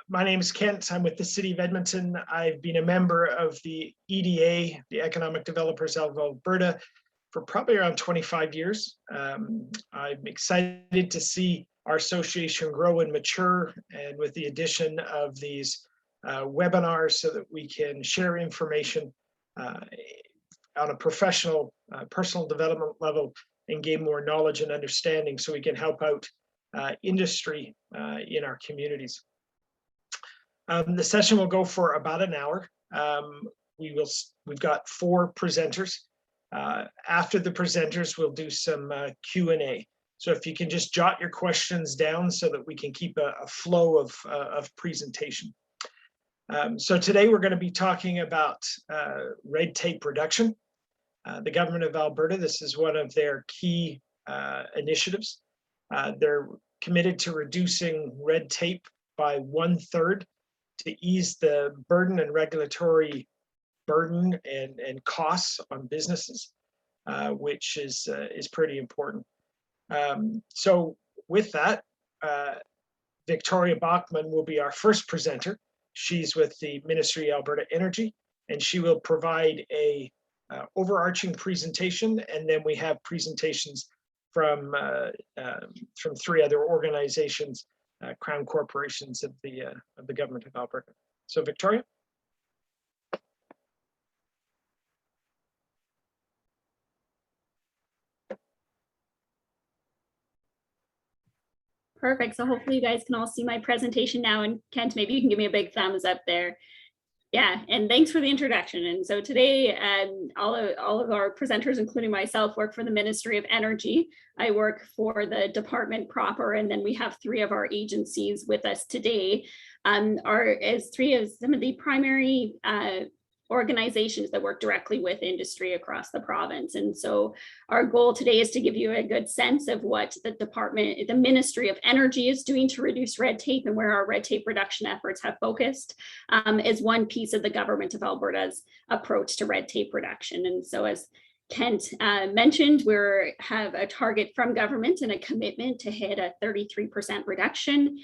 My name is Kent. I'm with the City of Edmonton. I've been a member of the EDA, the Economic Developers of Alberta, for probably around 25 years. I'm excited to see our association grow and mature, and with the addition of these webinars so that we can share information on a professional, personal development level and gain more knowledge and understanding so we can help out industry in our communities. The session will go for about an hour. We've got 4 presenters. After the presenters, we'll do some Q&A. So if you can just jot your questions down so that we can keep a flow of presentation. So today we're going to be talking about red tape reduction. The Government of Alberta, this is one of their key initiatives. They're committed to reducing red tape by 1/3 to ease the burden and regulatory burden and costs on businesses, which is pretty important. So with that, Victoria Bachmann will be our first presenter. She's with the Ministry of Alberta Energy, and she will provide a overarching presentation, and then we have presentations from 3 other organizations, crown corporations of the Government of Alberta. So Victoria. Perfect. So hopefully you guys can all see my presentation now, and Kent, maybe you can give me a big thumbs up there. Yeah, and thanks for the introduction. And so today, all of our presenters, including myself, work for the Ministry of Energy. I work for the department proper, and then we have 3 of our agencies with us today. As 3 of some of the primary organizations that work directly with industry across the province. And so our goal today is to give you a good sense of what the Ministry of Energy is doing to reduce red tape and where our red tape reduction efforts have focused as one piece of the Government of Alberta's approach to red tape reduction. And so as Kent mentioned, we have a target from government and a commitment to hit a 33% reduction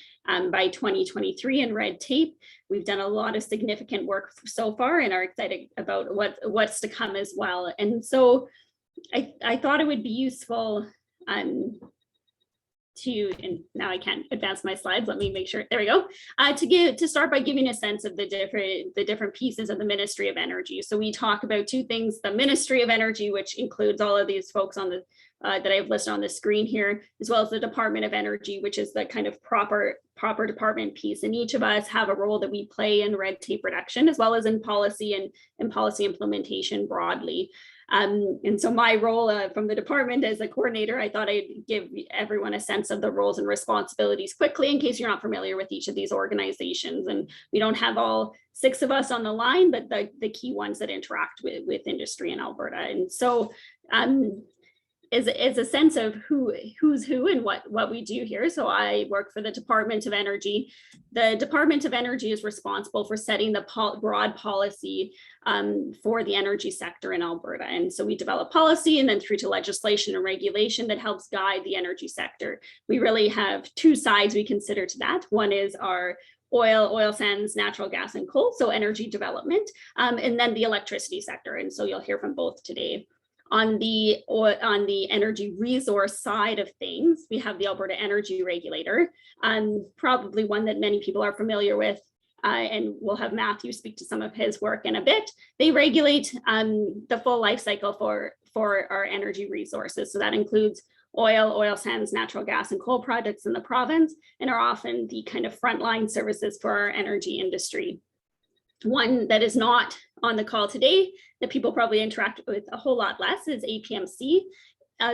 by 2023 in red tape. We've done a lot of significant work so far and are excited about what's to come as well. And so I thought it would be useful and now I can't advance my slides. Let me make sure. There we go. To start by giving a sense of the different pieces of the Ministry of Energy. So we talk about 2 things: the Ministry of Energy, which includes all of these folks on the that I have listed on the screen here, as well as the Department of Energy, which is the kind of proper department piece. And each of us have a role that we play in red tape reduction, as well as in policy and policy implementation broadly. And so my role from the department as a coordinator, I thought I'd give everyone a sense of the roles and responsibilities quickly in case you're not familiar with each of these organizations. And we don't have all 6 of us on the line, but the key ones that interact with industry in Alberta. And so is a sense of who's who and what we do here. So I work for the Department of Energy. The Department of Energy is responsible for setting the broad policy for the energy sector in Alberta. And so we develop policy and then through to legislation and regulation that helps guide the energy sector. We really have 2 sides we consider to that. One is our oil sands, natural gas, and coal, so energy development, and then the electricity sector. And so you'll hear from both today. On the energy resource side of things, we have the Alberta Energy Regulator, probably one that many people are familiar with, and we'll have Matthew speak to some of his work in a bit. They regulate the full life cycle for our energy resources. So that includes oil sands, natural gas, and coal projects in the province, and are often the kind of frontline services for our energy industry. One that is not on the call today, that people probably interact with a whole lot less, is APMC.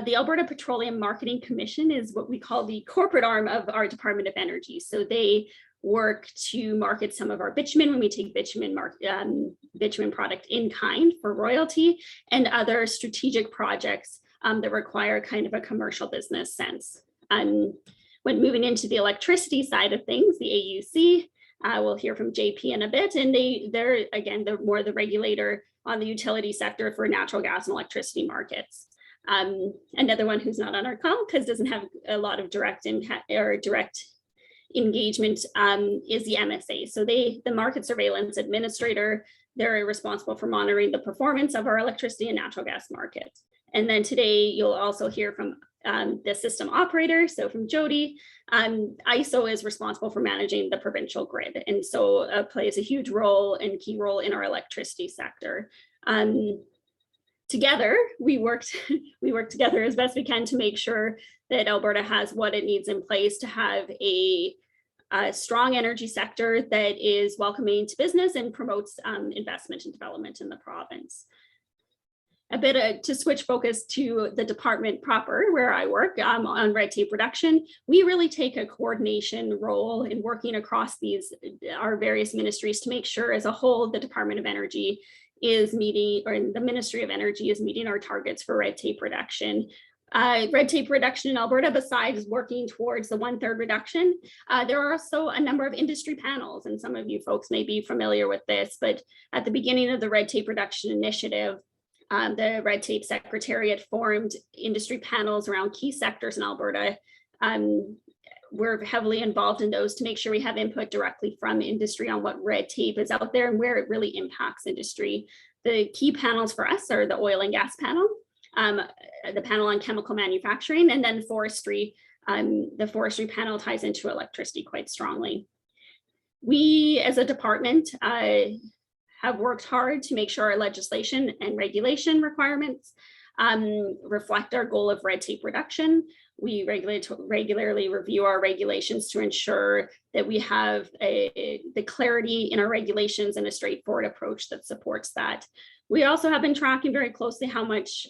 The Alberta Petroleum Marketing Commission is what we call the corporate arm of our Department of Energy. So they work to market some of our bitumen when we take bitumen product in kind for royalty, and other strategic projects that require kind of a commercial business sense. When moving into the electricity side of things, the AUC, we'll hear from JP in a bit, and they're more the regulator on the utility sector for natural gas and electricity markets. Another one who's not on our call because doesn't have a lot of direct impact or direct engagement is the MSA. So the Market Surveillance Administrator, they're responsible for monitoring the performance of our electricity and natural gas markets. And then today you'll also hear from the system operator, so from Jodi. AESO is responsible for managing the provincial grid, and so plays a huge role and key role in our electricity sector. Together, we work together as best we can to make sure that Alberta has what it needs in place to have a strong energy sector that is welcoming to business and promotes investment and development in the province. A bit to switch focus to the department proper, where I work on red tape reduction. We really take a coordination role in working across our various ministries to make sure as a whole the Department of Energy is meeting, or the Ministry of Energy is meeting our targets for red tape reduction. Red tape reduction in Alberta, besides working towards the 1/3 reduction, there are also a number of industry panels, and some of you folks may be familiar with this, but at the beginning of the red tape reduction initiative, the Red Tape Secretariat formed industry panels around key sectors in Alberta. We're heavily involved in those to make sure we have input directly from industry on what red tape is out there and where it really impacts industry. The key panels for us are the oil and gas panel, the panel on chemical manufacturing, and then forestry. The forestry panel ties into electricity quite strongly. We as a department have worked hard to make sure our legislation and regulation requirements reflect our goal of red tape reduction. We regularly review our regulations to ensure that we have the clarity in our regulations and a straightforward approach that supports that. We also have been tracking very closely how much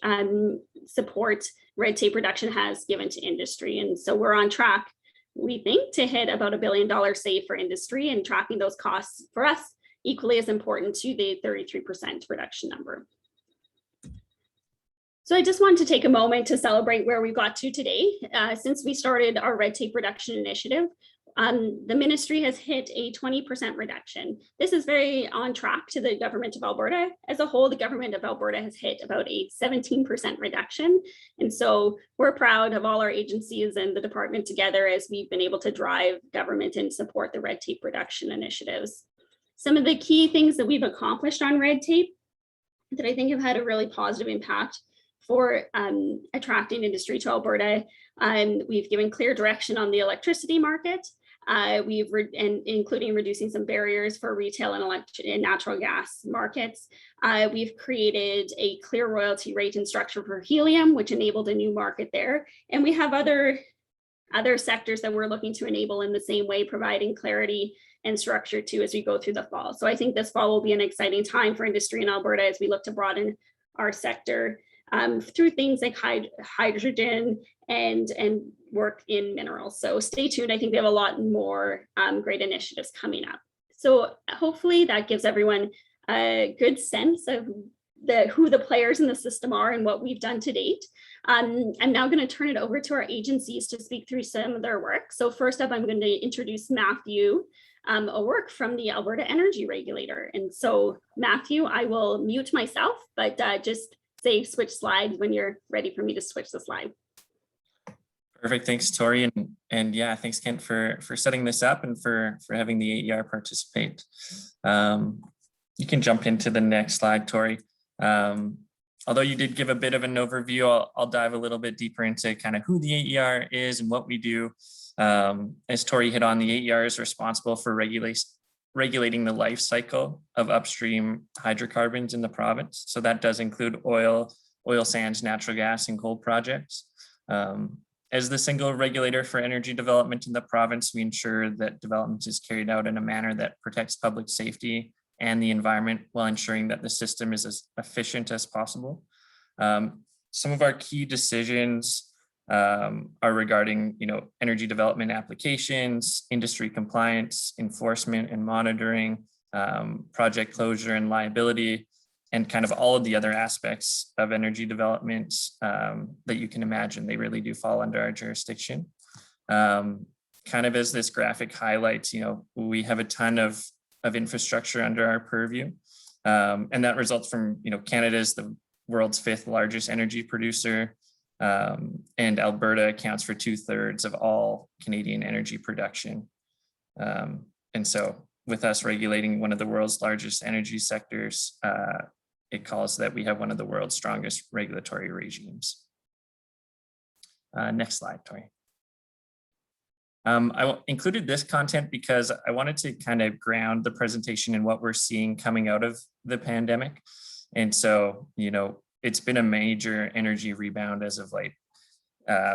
support red tape reduction has given to industry. And so we're on track, we think, to hit about $1 billion save for industry, and tracking those costs for us equally as important to the 33% reduction number. So I just wanted to take a moment to celebrate where we got to today. Since we started our red tape reduction initiative, the ministry has hit a 20% reduction. This is very on track to the Government of Alberta. As a whole, the Government of Alberta has hit about a 17% reduction. And so we're proud of all our agencies and the department together as we've been able to drive government and support the red tape reduction initiatives. Some of the key things that we've accomplished on red tape that I think have had a really positive impact for attracting industry to Alberta. We've given clear direction on the electricity market. Including reducing some barriers for retail and natural gas markets. We've created a clear royalty rate and structure for helium, which enabled a new market there. And we have other sectors that we're looking to enable in the same way, providing clarity and structure too as we go through the fall. So I think this fall will be an exciting time for industry in Alberta as we look to broaden our sector through things like hydrogen and work in minerals. So stay tuned. I think we have a lot more great initiatives coming up. So hopefully that gives everyone a good sense of who the players in the system are and what we've done to date. I'm now going to turn it over to our agencies to speak through some of their work. So first up, I'm going to introduce Matthew, a work from the Alberta Energy Regulator. And so Matthew, I will mute myself, but just say switch slide when you're ready for me to switch the slide. Perfect. Thanks, Tori. And yeah, thanks, Kent, for setting this up and for having the AER participate. You can jump into the next slide, Tori. Although you did give a bit of an overview, I'll dive a little bit deeper into kind of who the AER is and what we do. As Tori hit on, the AER is responsible for regulating the life cycle of upstream hydrocarbons in the province. So that does include oil sands, natural gas, and coal projects. As the single regulator for energy development in the province, we ensure that development is carried out in a manner that protects public safety and the environment while ensuring that the system is as efficient as possible. Some of our key decisions are regarding, energy development applications, industry compliance, enforcement and monitoring, project closure and liability, and kind of all of the other aspects of energy development that you can imagine. They really do fall under our jurisdiction. Kind of as this graphic highlights, we have a ton of infrastructure under our purview. And that results from, Canada is the world's 5th largest energy producer. And Alberta accounts for 2/3 of all Canadian energy production. And so with us regulating one of the world's largest energy sectors, it calls that we have one of the world's strongest regulatory regimes. Next slide, Tori. I included this content because I wanted to kind of ground the presentation in what we're seeing coming out of the pandemic. And so, you know, it's been a major energy rebound as of late.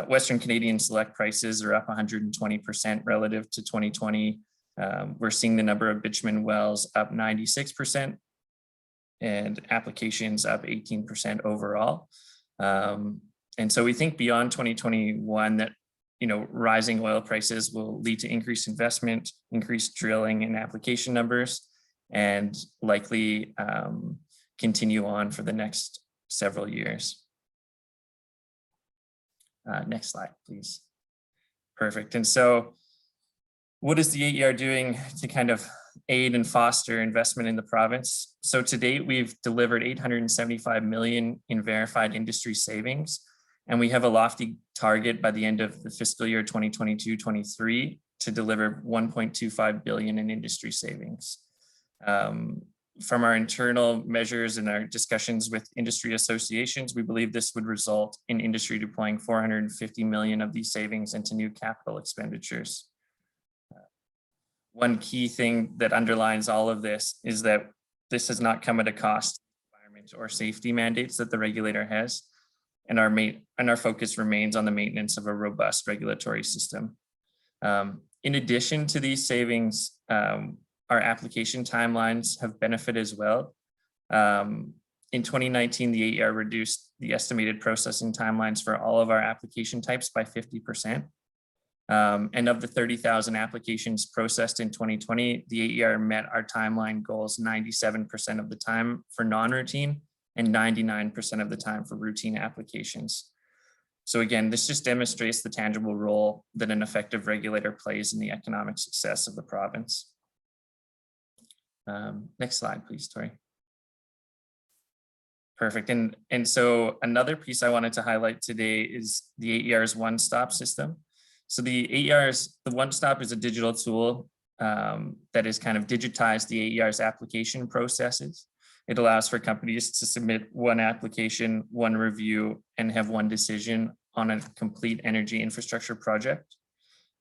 Western Canadian select prices are up 120% relative to 2020. We're seeing the number of bitumen wells up 96% and applications up 18% overall. And so we think beyond 2021 that, you know, rising oil prices will lead to increased investment, increased drilling and application numbers, and likely continue on for the next several years. Next slide, please. Perfect. And so what is the AER doing to kind of aid and foster investment in the province? So to date, we've delivered 875 million in verified industry savings. And we have a lofty target by the end of the fiscal year 2022-23 to deliver 1.25 billion in industry savings. From our internal measures and our discussions with industry associations, we believe this would result in industry deploying 450 million of these savings into new capital expenditures. One key thing that underlines all of this is that this has not come at a cost to environment or safety mandates that the regulator has, and our focus remains on the maintenance of a robust regulatory system. In addition to these savings, our application timelines have benefited as well. In 2019, the AER reduced the estimated processing timelines for all of our application types by 50%. And of the 30,000 applications processed in 2020, the AER met our timeline goals 97% of the time for non-routine and 99% of the time for routine applications. So again, this just demonstrates the tangible role that an effective regulator plays in the economic success of the province. Next slide, please, Tori. Perfect. And so another piece I wanted to highlight today is the AER's OneStop system. So the OneStop is a digital tool that has kind of digitized the AER's application processes. It allows for companies to submit one application, one review, and have one decision on a complete energy infrastructure project.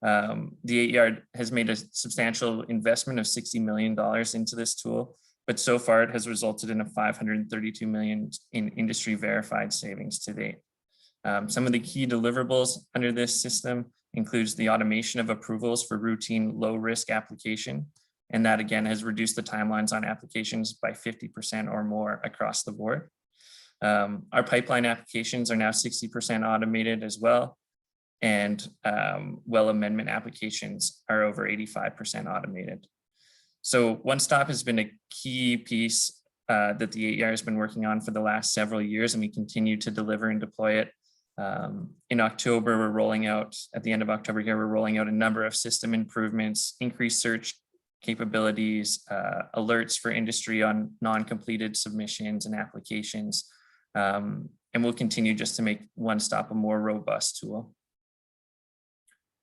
The AER has made a substantial investment of $60 million into this tool, but so far it has resulted in a $532 million in industry verified savings to date. Some of the key deliverables under this system includes the automation of approvals for routine low risk application. And that again has reduced the timelines on applications by 50% or more across the board. Our pipeline applications are now 60% automated as well. And well amendment applications are over 85% automated. So OneStop has been a key piece that the AER has been working on for the last several years, and we continue to deliver and deploy it. In October, we're rolling out, at the end of October here, we're rolling out a number of system improvements, increased search capabilities, alerts for industry on non-completed submissions and applications. And we'll continue just to make OneStop a more robust tool.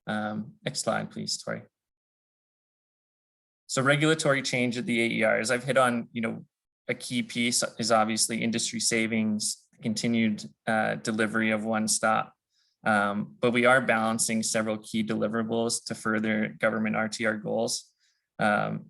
Next slide, please, Tori. So regulatory change at the AER, as I've hit on, a key piece is obviously industry savings, continued delivery of OneStop, but we are balancing several key deliverables to further government RTR goals. And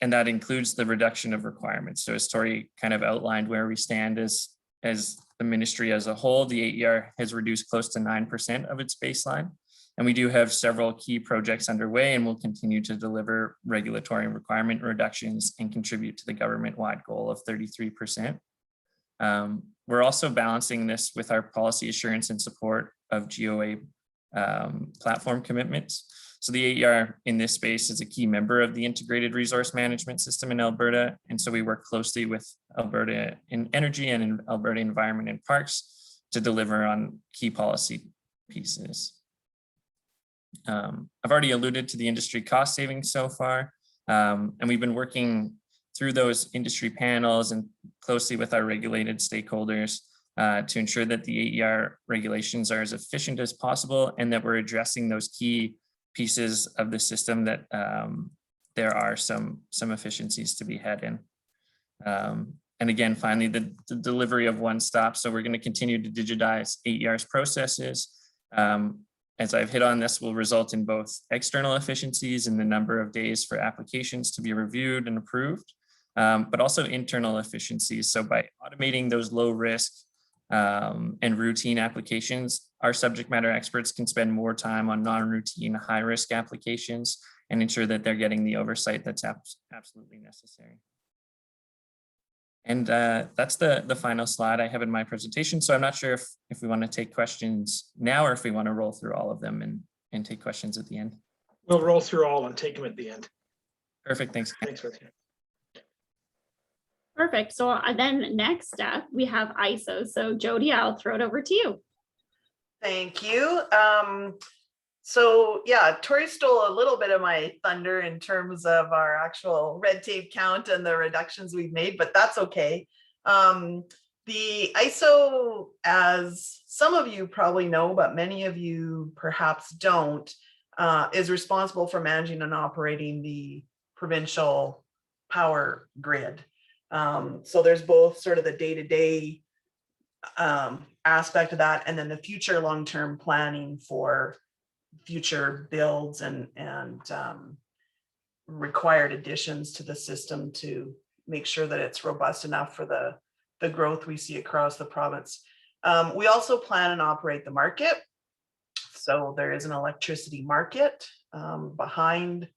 that includes the reduction of requirements. So as Tori kind of outlined where we stand as the ministry as a whole, the AER has reduced close to 9% of its baseline. And we do have several key projects underway, and we'll continue to deliver regulatory and requirement reductions and contribute to the government-wide goal of 33%. We're also balancing this with our policy assurance and support of GOA platform commitments. So the AER in this space is a key member of the integrated resource management system in Alberta. And so we work closely with Alberta Energy and Alberta Environment and Parks to deliver on key policy pieces. I've already alluded to the industry cost savings so far, and we've been working through those industry panels and closely with our regulated stakeholders to ensure that the AER regulations are as efficient as possible and that we're addressing those key pieces of the system that there are some efficiencies to be had in. And again, finally, the delivery of OneStop. So we're going to continue to digitize AER's processes. As I've hit on, this will result in both external efficiencies in the number of days for applications to be reviewed and approved, but also internal efficiencies. So by automating those low risk and routine applications, our subject matter experts can spend more time on non-routine, high risk applications and ensure that they're getting the oversight that's absolutely necessary. And that's the final slide I have in my presentation. So I'm not sure if we want to take questions now or if we want to roll through all of them and take questions at the end. We'll roll through all and take them at the end. Perfect, thanks. Thanks, Richard. Perfect. So then next up, we have AESO. So Jodi, I'll throw it over to you. Thank you. So yeah, Tori stole a little bit of my thunder in terms of our actual red tape count and the reductions we've made, but that's okay. The AESO, as some of you probably know, but many of you perhaps don't, is responsible for managing and operating the provincial power grid. So there's both sort of the day-to-day aspect of that, and then the future long-term planning for future builds and required additions to the system to make sure that it's robust enough for the growth we see across the province. We also plan and operate the market. So there is an electricity market behind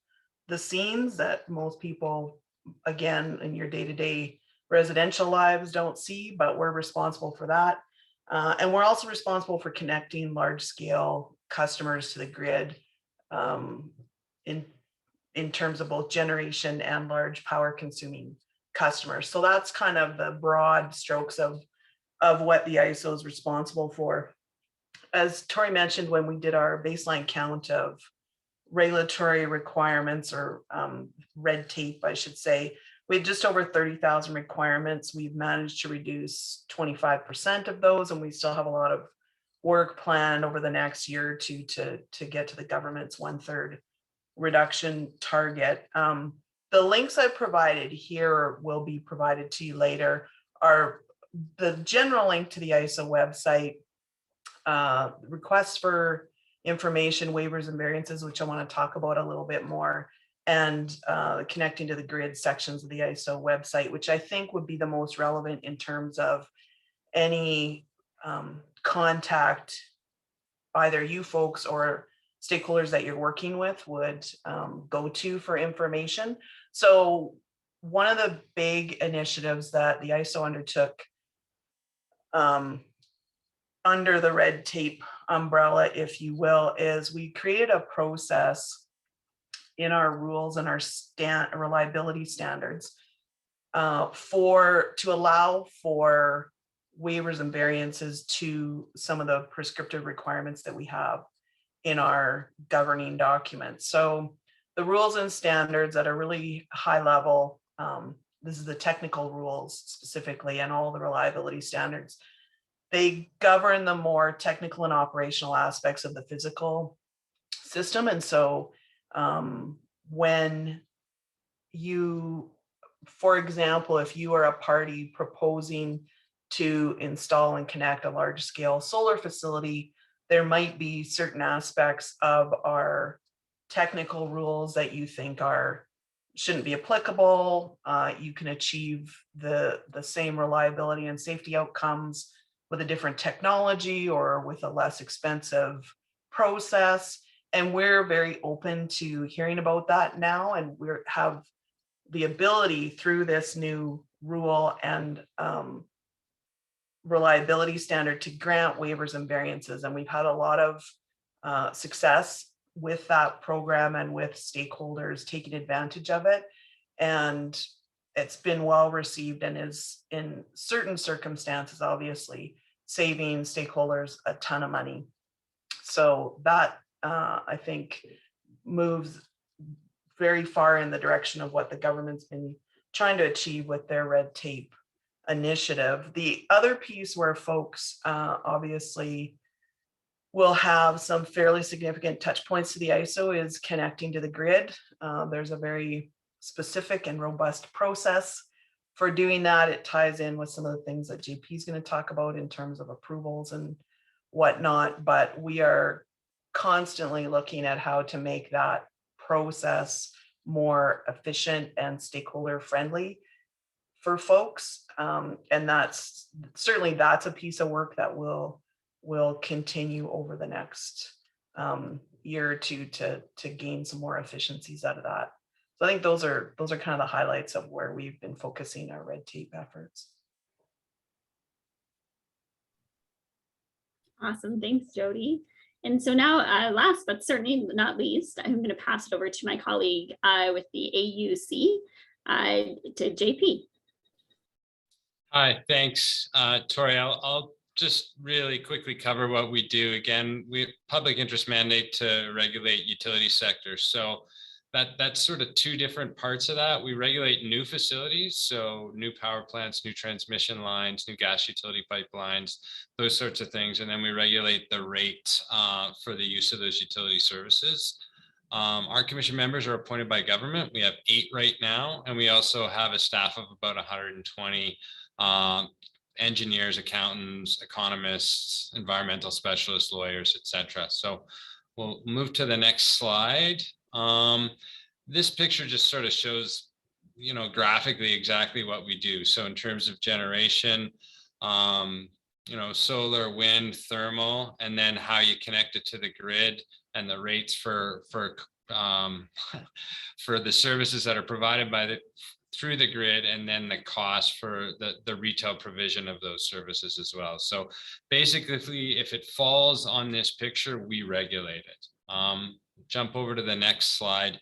the scenes that most people, again, in your day-to-day residential lives don't see, but we're responsible for that. And we're also responsible for connecting large-scale customers to the grid in terms of both generation and large power consuming customers. So that's kind of the broad strokes of what the AESO is responsible for. As Tori mentioned, when we did our baseline count of regulatory requirements, or red tape, I should say, we had just over 30,000 requirements. We've managed to reduce 25% of those, and we still have a lot of work planned over the next year or two to get to the government's 1/3 reduction target. The links I provided here will be provided to you later, are the general link to the AESO website, requests for information, waivers and variances, which I want to talk about a little bit more, and connecting to the grid sections of the AESO website, which I think would be the most relevant in terms of any contact either you folks or stakeholders that you're working with would go to for information. So one of the big initiatives that the AESO undertook under the red tape umbrella, if you will, is we created a process in our rules and our reliability standards to allow for waivers and variances to some of the prescriptive requirements that we have in our governing documents. So the rules and standards at a really high level, this is the technical rules specifically, and all the reliability standards, they govern the more technical and operational aspects of the physical system. And so when you, for example, if you are a party proposing to install and connect a large scale solar facility, there might be certain aspects of our technical rules that you think shouldn't be applicable. You can achieve the same reliability and safety outcomes with a different technology or with a less expensive process. And we're very open to hearing about that now. And we have the ability through this new rule and reliability standard to grant waivers and variances. And we've had a lot of success with that program and with stakeholders taking advantage of it. And it's been well received and is, in certain circumstances, obviously saving stakeholders a ton of money. So that I think moves very far in the direction of what the government's been trying to achieve with their red tape initiative. The other piece where folks obviously will have some fairly significant touch points to the ISO is connecting to the grid. There's a very specific and robust process for doing that. It ties in with some of the things that JP is going to talk about in terms of approvals and whatnot, but we are constantly looking at how to make that process more efficient and stakeholder friendly for folks. And that's a piece of work that will continue over the next year or two to gain some more efficiencies out of that. So I think those are kind of the highlights of where we've been focusing our red tape efforts. Awesome, thanks, Jodi. And so now, last but certainly not least, I'm going to pass it over to my colleague with the AUC, to JP. Hi, thanks, Tori. I'll just really quickly cover what we do. Again, we have public interest mandate to regulate utility sector. So that's sort of two different parts of that. We regulate new facilities, so new power plants, new transmission lines, new gas utility pipelines, those sorts of things. And then we regulate the rate for the use of those utility services. Our commission members are appointed by government. We have 8 right now, and we also have a staff of about 120 engineers, accountants, economists, environmental specialists, lawyers, etc. So we'll move to the next slide. This picture just sort of shows, graphically exactly what we do. So in terms of generation, solar, wind, thermal, and then how you connect it to the grid and the rates for the services that are provided through the grid, and then the cost for the retail provision of those services as well. So basically, if it falls on this picture, we regulate it. Jump over to the next slide.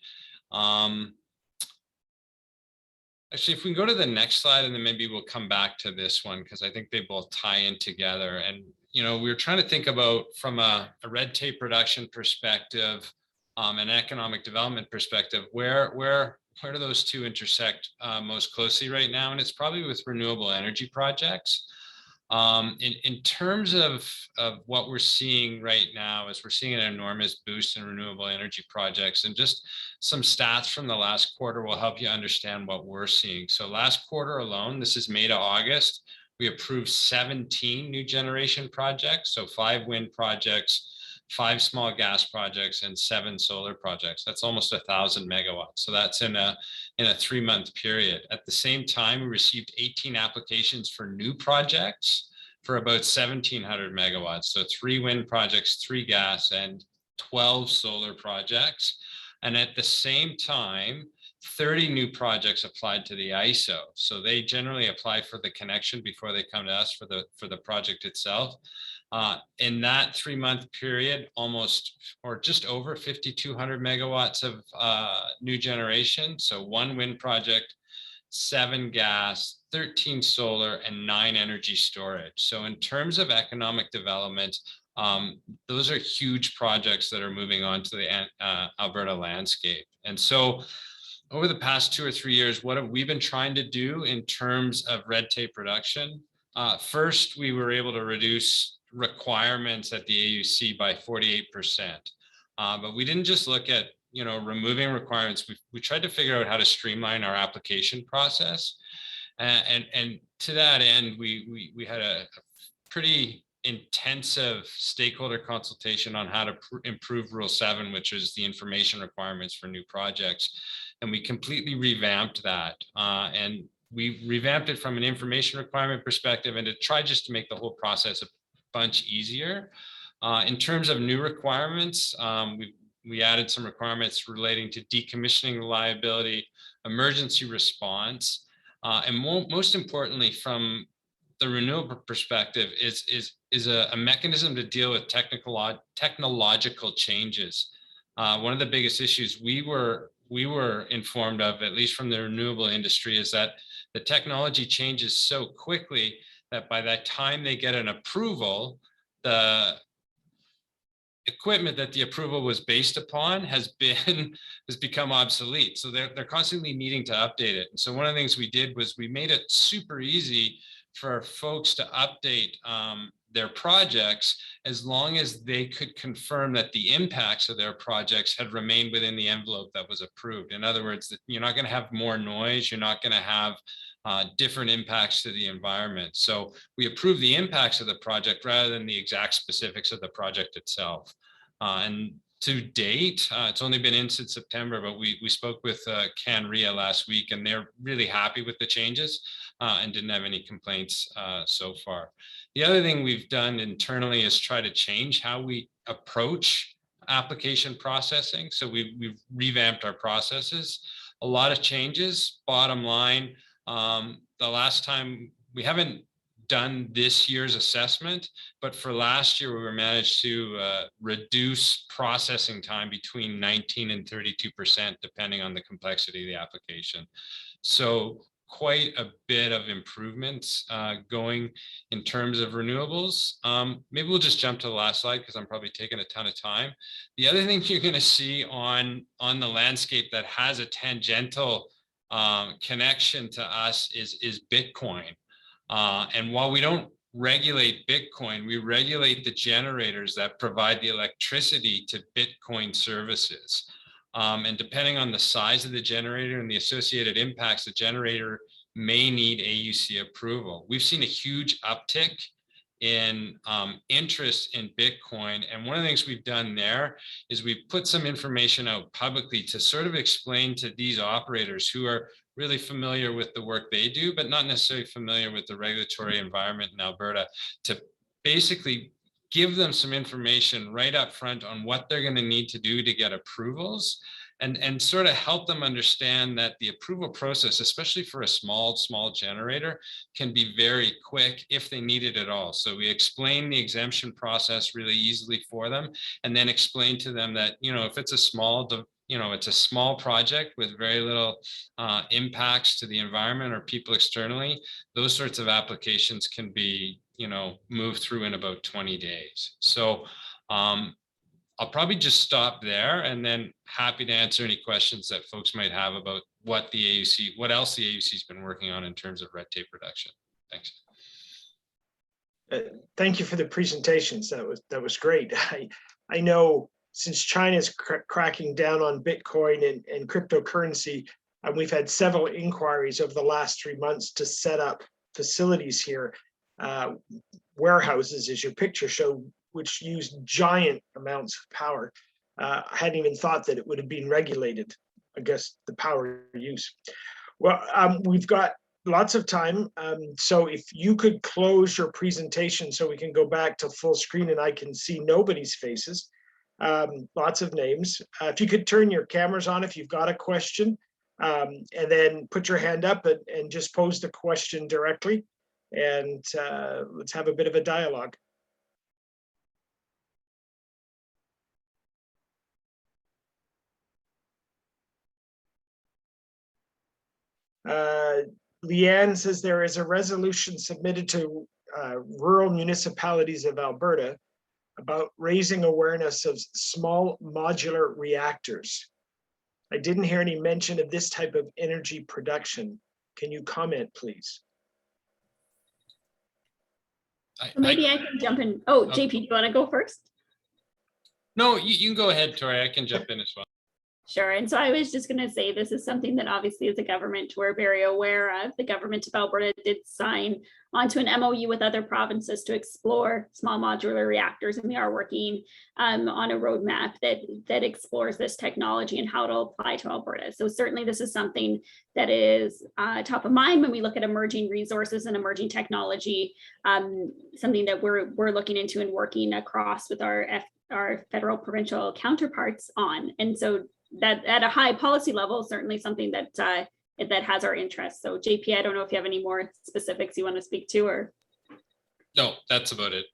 Actually, if we go to the next slide, and then maybe we'll come back to this one, because I think they both tie in together. And, we're trying to think about from a red tape reduction perspective, an economic development perspective, where do those two intersect most closely right now? And it's probably with renewable energy projects. In terms of what we're seeing right now is we're seeing an enormous boost in renewable energy projects, and just some stats from the last quarter will help you understand what we're seeing. So last quarter alone, this is May to August, we approved 17 new generation projects. So 5 wind projects, 5 small gas projects, and 7 solar projects. That's almost 1,000 megawatts. So that's in a 3-month period. At the same time, we received 18 applications for new projects for about 1,700 megawatts. So 3 wind projects, 3 gas, and 12 solar projects. And at the same time, 30 new projects applied to the ISO. So they generally apply for the connection before they come to us for the project itself. In that 3-month period, almost or just over 5,200 megawatts of new generation. So 1 wind project, 7 gas, 13 solar, and 9 energy storage. So in terms of economic development, those are huge projects that are moving on to the Alberta landscape. And so over the past 2 or 3 years, what have we been trying to do in terms of red tape reduction? First, we were able to reduce requirements at the AUC by 48%. But we didn't just look at removing requirements. We tried to figure out how to streamline our application process. And to that end, we had a pretty intensive stakeholder consultation on how to improve Rule 7, which is the information requirements for new projects. And we completely revamped that. And we revamped it from an information requirement perspective, and to try just to make the whole process a bunch easier. In terms of new requirements, we added some requirements relating to decommissioning reliability, emergency response, and most importantly, from the renewable perspective, is a mechanism to deal with technological changes. One of the biggest issues we were informed of, at least from the renewable industry, is that the technology changes so quickly that by the time they get an approval, the equipment that the approval was based upon has become obsolete. So they're constantly needing to update it. And so one of the things we did was we made it super easy for folks to update their projects as long as they could confirm that the impacts of their projects had remained within the envelope that was approved. In other words, that you're not going to have more noise, you're not going to have different impacts to the environment. So we approve the impacts of the project rather than the exact specifics of the project itself. And to date, it's only been in since September, but we spoke with CanREA last week, and they're really happy with the changes and didn't have any complaints so far. The other thing we've done internally is try to change how we approach application processing. So we've revamped our processes. A lot of changes. Bottom line, the last time we haven't done this year's assessment, but for last year, we managed to reduce processing time between 19 and 32%, depending on the complexity of the application. So quite a bit of improvements going in terms of renewables. Maybe we'll just jump to the last slide because I'm probably taking a ton of time. The other thing you're going to see on the landscape that has a tangential connection to us is Bitcoin. And while we don't regulate Bitcoin, we regulate the generators that provide the electricity to Bitcoin services. And depending on the size of the generator and the associated impacts, the generator may need AUC approval. We've seen a huge uptick in interest in Bitcoin. And one of the things we've done there is we've put some information out publicly to sort of explain to these operators who are really familiar with the work they do, but not necessarily familiar with the regulatory environment in Alberta, to basically give them some information right up front on what they're going to need to do to get approvals, and sort of help them understand that the approval process, especially for a small generator, can be very quick if they need it at all. So we explain the exemption process really easily for them, and then explain to them that, you know, if it's a small it's a small project with very little impacts to the environment or people externally, those sorts of applications can be, you know, moved through in about 20 days. So I'll probably just stop there, and then happy to answer any questions that folks might have about what else the AUC has been working on in terms of red tape reduction. Thanks. Thank you for the presentations. That was great. I know since China's cracking down on Bitcoin and cryptocurrency, and we've had several inquiries over the last 3 months to set up facilities here, warehouses, as your picture showed, which use giant amounts of power. I hadn't even thought that it would have been regulated, I guess, the power use. Well, we've got lots of time. So if you could close your presentation so we can go back to full screen and I can see nobody's faces. Lots of names. If you could turn your cameras on if you've got a question, and then put your hand up and just pose the question directly, and let's have a bit of a dialogue. Leanne says there is a resolution submitted to rural municipalities of Alberta about raising awareness of small modular reactors. I didn't hear any mention of this type of energy production. Can you comment, please? Maybe I can jump in. Oh, JP, do you want to go first? No, you can go ahead, Tori. I can jump in as well. Sure. And so I was just going to say, this is something that obviously as a government we're very aware of. The Government of Alberta did sign onto an MOU with other provinces to explore small modular reactors, and we are working on a roadmap that explores this technology and how it'll apply to Alberta. So certainly this is something that is top of mind when we look at emerging resources and emerging technology, something that we're looking into and working across with our federal provincial counterparts on. And so that at a high policy level, certainly something that that has our interest. So JP, I don't know if you have any more specifics you want to speak to, or? No, that's about it.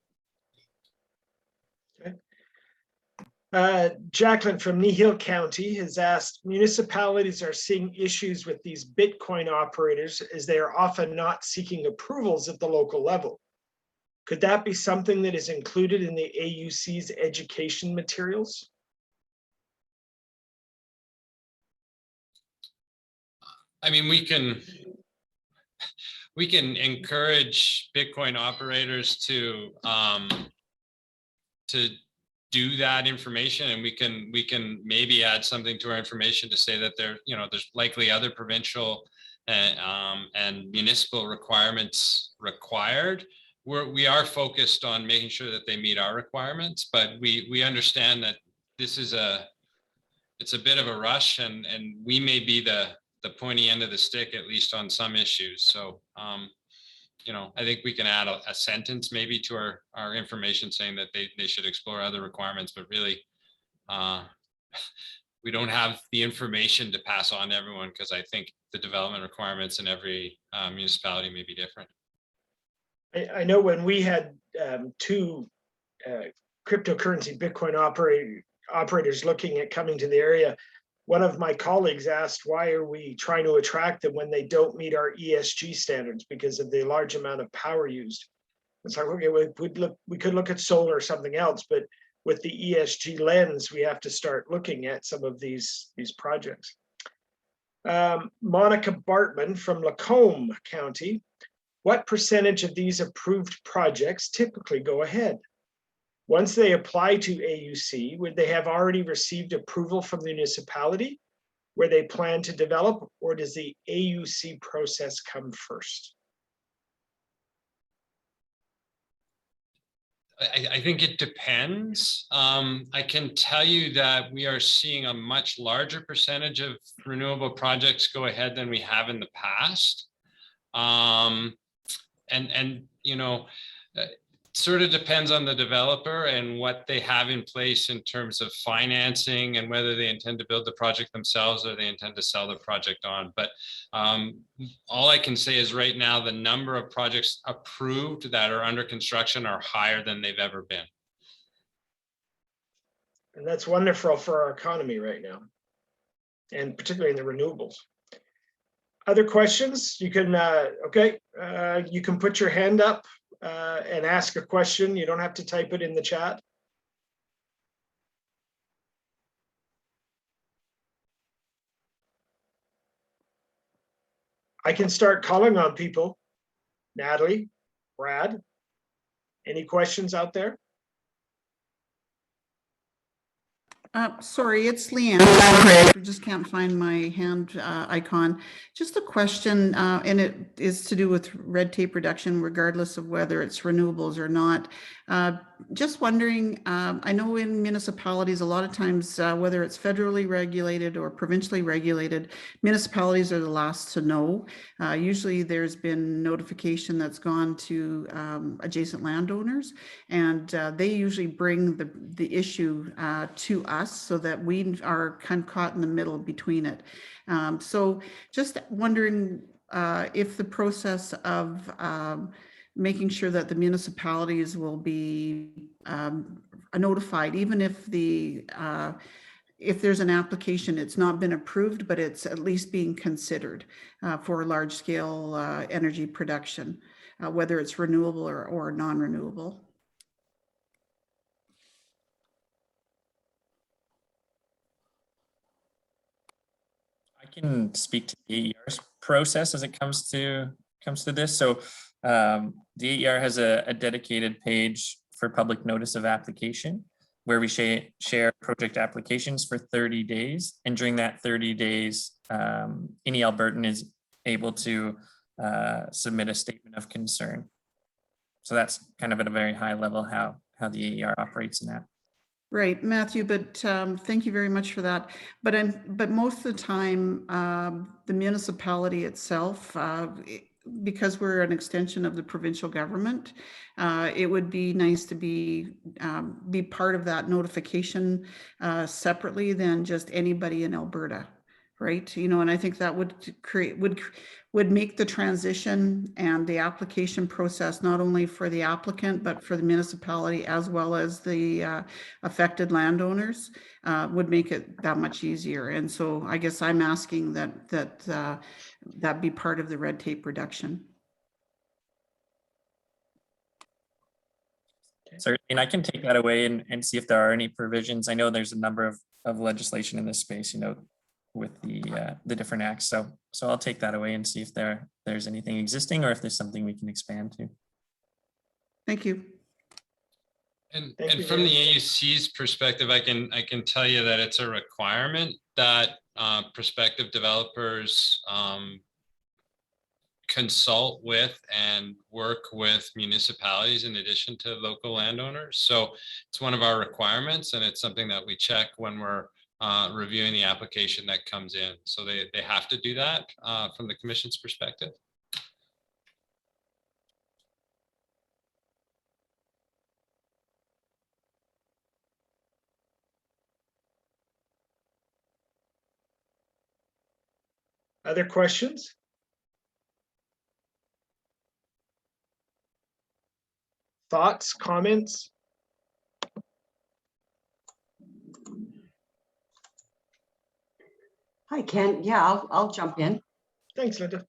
Okay. Jacqueline from Nihil County has asked, municipalities are seeing issues with these Bitcoin operators as they are often not seeking approvals at the local level. Could that be something that is included in the AUC's education materials? I mean, we can we can encourage Bitcoin operators to do that information, and we can maybe add something to our information to say that there, you know, there's likely other provincial and municipal requirements required. We are focused on making sure that they meet our requirements, but we understand that this is it's a bit of a rush, and we may be the pointy end of the stick, at least on some issues. So you know, I think we can add a sentence maybe to our information saying that they should explore other requirements, but really we don't have the information to pass on to everyone, because I think the development requirements in every municipality may be different. I know when we had two cryptocurrency Bitcoin operators looking at coming to the area, one of my colleagues asked, why are we trying to attract them when they don't meet our ESG standards because of the large amount of power used? It's like, okay, we could look at solar or something else, but with the ESG lens, we have to start looking at some of these projects. Monica Bartman from Lacombe County. What percentage of these approved projects typically go ahead? Once they apply to AUC, would they have already received approval from the municipality where they plan to develop, or does the AUC process come first? I think it depends. I can tell you that we are seeing a much larger percentage of renewable projects go ahead than we have in the past. And you know, sort of depends on the developer and what they have in place in terms of financing and whether they intend to build the project themselves or they intend to sell the project on. But all I can say is right now, the number of projects approved that are under construction are higher than they've ever been. And that's wonderful for our economy right now, and particularly in the renewables. Other questions? You can, you can put your hand up and ask a question. You don't have to type it in the chat. I can start calling on people. Natalie, Brad, any questions out there? Sorry, it's Leanne. I just can't find my hand icon. Just a question, and it is to do with red tape reduction, regardless of whether it's renewables or not. Just wondering, I know in municipalities, a lot of times, whether it's federally regulated or provincially regulated, municipalities are the last to know. Usually there's been notification that's gone to adjacent landowners, and they usually bring the issue to us so that we are kind of caught in the middle between it. So just wondering if the process of making sure that the municipalities will be notified, even if if there's an application, it's not been approved, but it's at least being considered for large scale energy production, whether it's renewable or non-renewable. I can speak to the AER's process as it comes to this. So the AER has a dedicated page for public notice of application where we share project applications for 30 days. And during that 30 days, any Albertan is able to submit a statement of concern. So that's kind of at a very high level how the AER operates in that. Right, Matthew, but thank you very much for that. But most of the time, the municipality itself, because we're an extension of the provincial government, it would be nice to be part of that notification separately than just anybody in Alberta, right? You know, and I think that would make the transition and the application process not only for the applicant but for the municipality as well as the affected landowners, would make it that much easier. And so I guess I'm asking that be part of the red tape reduction. Certainly, and I can take that away and see if there are any provisions. I know there's a number of legislation in this space, you know, the different acts. So I'll take that away and see if there's anything existing or if there's something we can expand to. Thank you. And Thank you, from the Jan. AUC's perspective, I can tell you that it's a requirement that prospective developers consult with and work with municipalities in addition to local landowners. So it's one of our requirements, and it's something that we check when we're reviewing the application that comes in. So they have to do that from the commission's perspective. Other questions? Thoughts, comments? Hi, Ken. Yeah, I'll jump in. Thanks, Linda.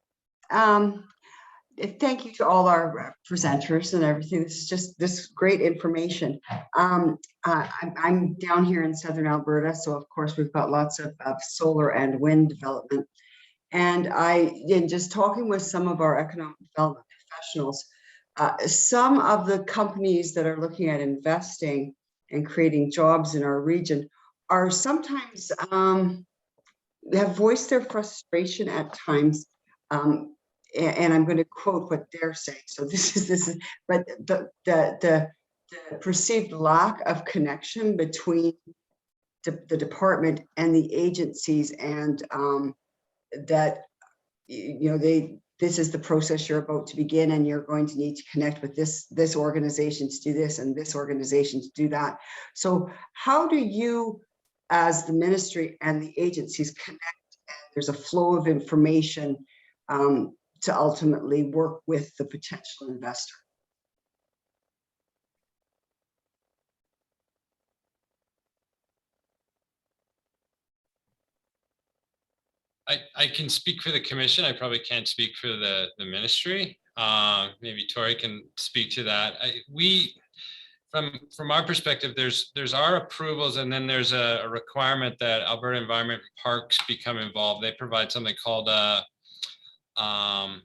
Thank you to all our presenters and everything. This is just this great information. I'm down here in Southern Alberta, so of course we've got lots of solar and wind development. And in just talking with some of our economic development professionals, some of the companies that are looking at investing and creating jobs in our region are sometimes have voiced their frustration at times. And I'm going to quote what they're saying. So this is, but the perceived lack of connection between the department and the agencies, and that, you know, this is the process you're about to begin, and you're going to need to connect with this organization to do this and this organization to do that. So how do you, as the ministry and the agencies, connect, and there's a flow of information to ultimately work with the potential investor? I can speak for the commission. I probably can't speak for the ministry. Maybe Tori can speak to that. From our perspective, there's our approvals, and then there's a requirement that Alberta Environment Parks become involved. They provide something called God, I'm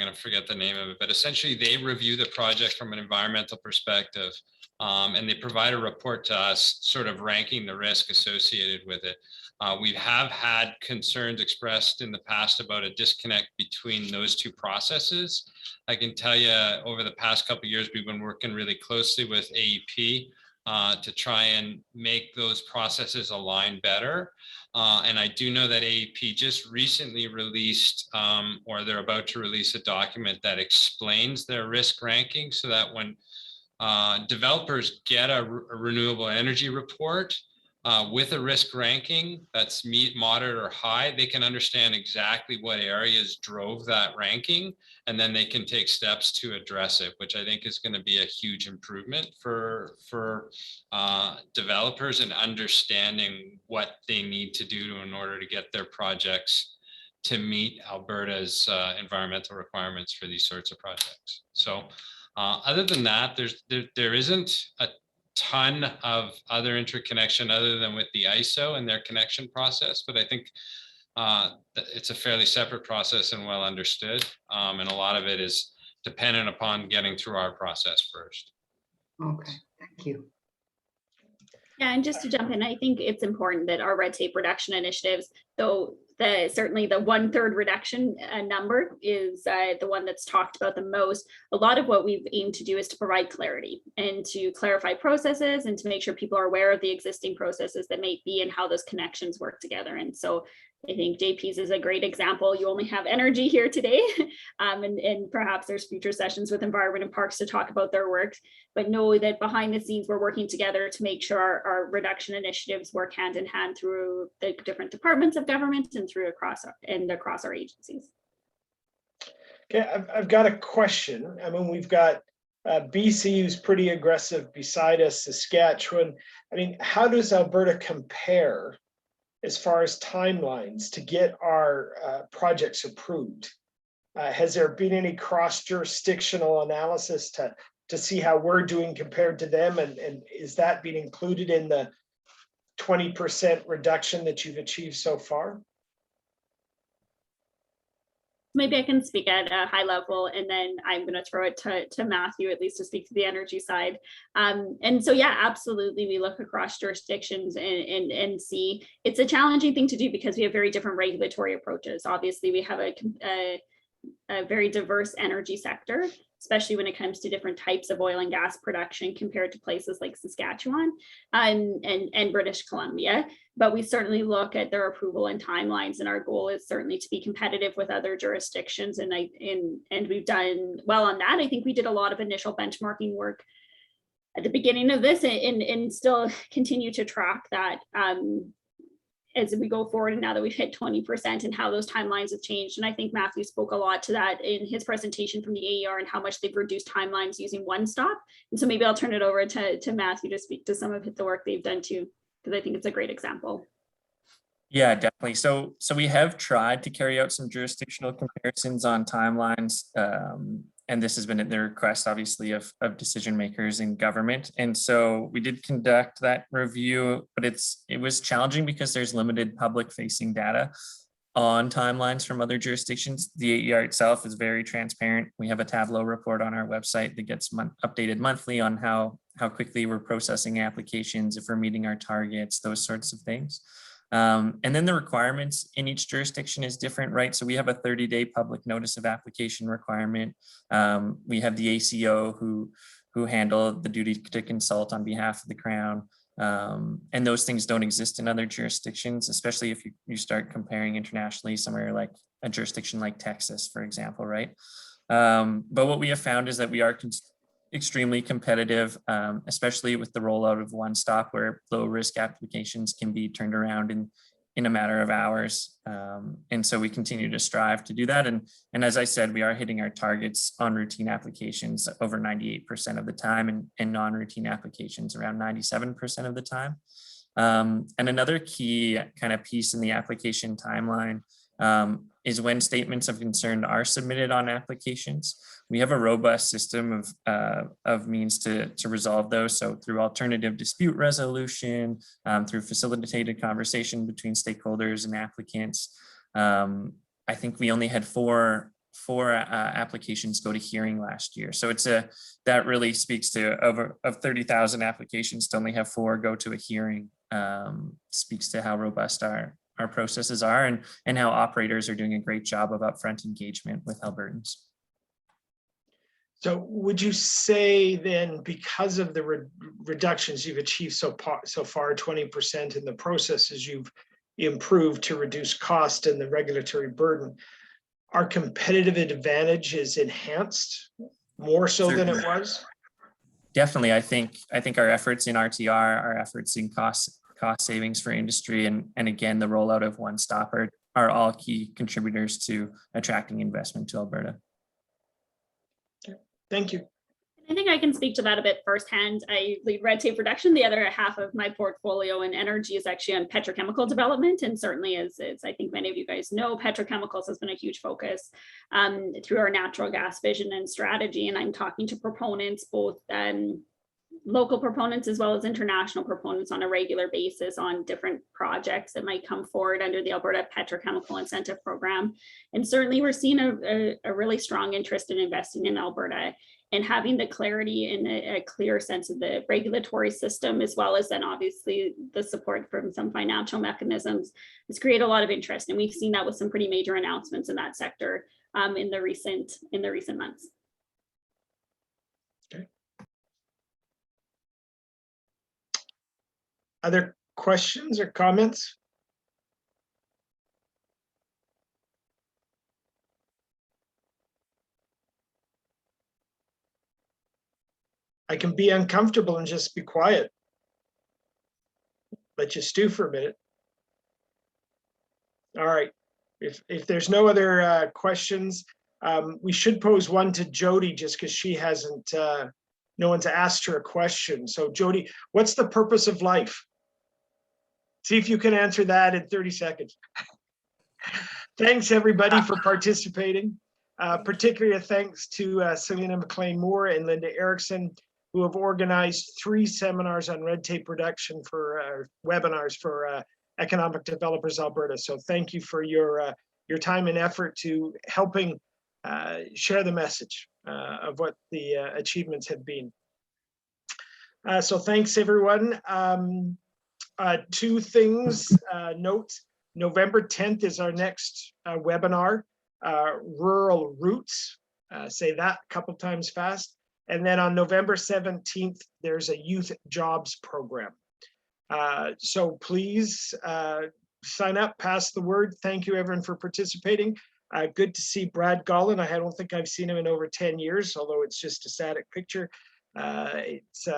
going to forget the name of it, but essentially they review the project from an environmental perspective, and they provide a report to us sort of ranking the risk associated with it. We have had concerns expressed in the past about a disconnect between those two processes. I can tell you over the past couple of years, we've been working really closely with AEP to try and make those processes align better. And I do know that AEP just recently released, or they're about to release, a document that explains their risk ranking, so that when developers get a renewable energy report with a risk ranking that's moderate, or high, they can understand exactly what areas drove that ranking, and then they can take steps to address it, which I think is going to be a huge improvement for developers in understanding what they need to do in order to get their projects to meet Alberta's environmental requirements for these sorts of projects. So other than that, there isn't a ton of other interconnection other than with the AESO and their connection process, but I think it's a fairly separate process and well understood, and a lot of it is dependent upon getting through our process first. Okay, thank you. Yeah, and just to jump in, I think it's important that our red tape reduction initiatives, though certainly the 1/3 reduction number is the one that's talked about the most. A lot of what we've aimed to do is to provide clarity and to clarify processes and to make sure people are aware of the existing processes that may be and how those connections work together. And so I think JP's is a great example. You only have energy here today, and perhaps there's future sessions with Environment and Parks to talk about their work, but know that behind the scenes, we're working together to make sure our reduction initiatives work hand in hand through the different departments of government and across our agencies. Okay, I've got a question. I mean, we've got BC who's pretty aggressive beside us, Saskatchewan. I mean, how does Alberta compare as far as timelines to get our projects approved? Has there been any cross-jurisdictional analysis to see how we're doing compared to them? And is that being included in the 20% reduction that you've achieved so far? Maybe I can speak at a high level, and then I'm going to throw it to Matthew, at least to speak to the energy side. And so, yeah, absolutely. We look across jurisdictions and see it's a challenging thing to do because we have very different regulatory approaches. Obviously, we have a very diverse energy sector, especially when it comes to different types of oil and gas production compared to places like Saskatchewan and British Columbia. But we certainly look at their approval and timelines, and our goal is certainly to be competitive with other jurisdictions. And we've done well on that. I think we did a lot of initial benchmarking work at the beginning of this, and still continue to track that as we go forward, and now that we've hit 20% and how those timelines have changed. And I think Matthew spoke a lot to that in his presentation from the AER and how much they've reduced timelines using OneStop. And so maybe I'll turn it over to Matthew to speak to some of the work they've done too, because I think it's a great example. Yeah, definitely. So we have tried to carry out some jurisdictional comparisons on timelines. And this has been at the request, obviously, of decision makers in government. And so we did conduct that review, but it was challenging because there's limited public facing data on timelines from other jurisdictions. The AER itself is very transparent. We have a Tableau report on our website that gets updated monthly on how quickly we're processing applications, if we're meeting our targets, those sorts of things. And then the requirements in each jurisdiction is different, right? So we have a 30-day public notice of application requirement. We have the ACO who handle the duty to consult on behalf of the Crown. And those things don't exist in other jurisdictions, especially if you start comparing internationally, somewhere like a jurisdiction like Texas, for example, right? But what we have found is that we are extremely competitive, especially with the rollout of OneStop, where low risk applications can be turned around in a matter of hours. And so we continue to strive to do that. And as I said, we are hitting our targets on routine applications over 98% of the time, and non-routine applications around 97% of the time. And another key kind of piece in the application timeline is when statements of concern are submitted on applications. We have a robust system of means to resolve those. So through alternative dispute resolution, through facilitated conversation between stakeholders and applicants. I think we only had four applications go to hearing last year. So that really speaks to of 30,000 applications to only have 4 go to a hearing, speaks to how robust our processes are and how operators are doing a great job of upfront engagement with Albertans. So would you say then, because of the reductions you've achieved so far, 20% in the processes you've improved to reduce cost and the regulatory burden, our competitive advantage is enhanced more so than it was? Definitely. I think our efforts in RTR, our efforts in cost savings for industry, and again, the rollout of OneStop are all key contributors to attracting investment to Alberta. Thank you. I think I can speak to that a bit firsthand. I lead red tape reduction. The other half of my portfolio in energy is actually on petrochemical development. And certainly, as I think many of you guys know, petrochemicals has been a huge focus through our natural gas vision and strategy. And I'm talking to proponents, both local proponents as well as international proponents on a regular basis on different projects that might come forward under the Alberta Petrochemical Incentive Program. And certainly we're seeing a really strong interest in investing in Alberta and having the clarity and a clear sense of the regulatory system, as well as then obviously the support from some financial mechanisms, has created a lot of interest. And we've seen that with some pretty major announcements in that sector in the recent months. Other questions or comments? I can be uncomfortable and just be quiet. Let you stew for a minute. All right. If there's no other questions, we should pose one to Jodi just because she hasn't, no one's asked her a question. So Jodi, what's the purpose of life? See if you can answer that in 30 seconds. Thanks everybody for participating. Particularly a thanks to Selena McLean Moore and Linda Erickson. who have organized 3 seminars on red tape reduction for webinars for Economic Developers Alberta. So thank you for your time and effort to helping share the message of what the achievements have been. So thanks everyone. 2 things, note, November 10th is our next webinar, Rural Roots. Say that a couple times fast. And then on November 17th, there's a youth jobs program. So please sign up, pass the word. Thank you everyone for participating. Good to see Brad Gollin. I don't think I've seen him in over 10 years, although it's just a static picture. It's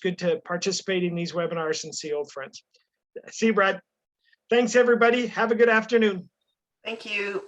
good to participate in these webinars and see old friends. See you, Brad. Thanks everybody. Have a good afternoon. Thank you.